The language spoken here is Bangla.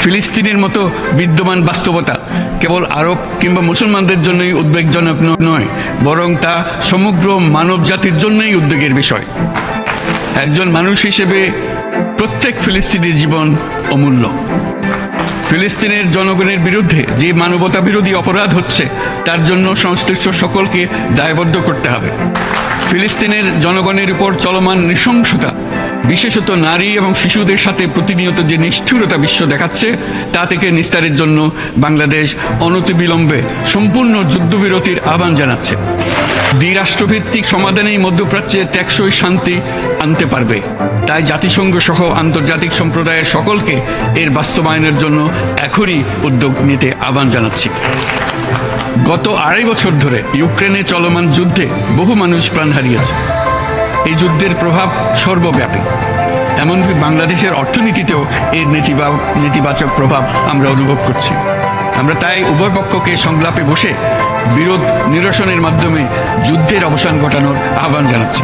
ফিলিস্তিনের মতো বিদ্যমান বাস্তবতা কেবল আরব কিংবা মুসলমানদের জন্যই উদ্বেগজনক নয়, বরং তা সমগ্র মানব জাতির জন্যই উদ্বেগের বিষয়। একজন মানুষ হিসেবে প্রত্যেক ফিলিস্তিনির জীবন অমূল্য। ফিলিস্তিনের জনগণের বিরুদ্ধে যে মানবতা বিরোধী অপরাধ হচ্ছে তার জন্য সংশ্লিষ্ট সকলকে দায়বদ্ধ করতে হবে। ফিলিস্তিনের জনগণের উপর চলমান নৃশংসতা, বিশেষত নারী এবং শিশুদের সাথে প্রতিনিয়ত যে নিষ্ঠুরতা বিশ্ব দেখাচ্ছে, তা থেকে নিস্তারের জন্য বাংলাদেশ অনতিবিলম্বে সম্পূর্ণ যুদ্ধবিরতির আহ্বান জানাচ্ছে। দ্বিরাষ্ট্রভিত্তিক সমাধানেই মধ্যপ্রাচ্যে টেকসই শান্তি আনতে পারবে। তাই জাতিসংঘ সহ আন্তর্জাতিক সম্প্রদায়ের সকলকে এর বাস্তবায়নের জন্য এখনই উদ্যোগ নিতে আহ্বান জানাচ্ছি। গত 2.5 বছর ধরে ইউক্রেনে চলমান যুদ্ধে বহু মানুষ প্রাণ হারিয়েছে। এই যুদ্ধের প্রভাব সর্বব্যাপী, এমনকি বাংলাদেশের অর্থনীতিতেও এর নেতিবাচক প্রভাব আমরা অনুভব করছি। আমরা তাই উভয় পক্ষকে সংলাপে বসে বিরোধ নিরসনের মাধ্যমে যুদ্ধের অবসান ঘটানোর আহ্বান জানাচ্ছি।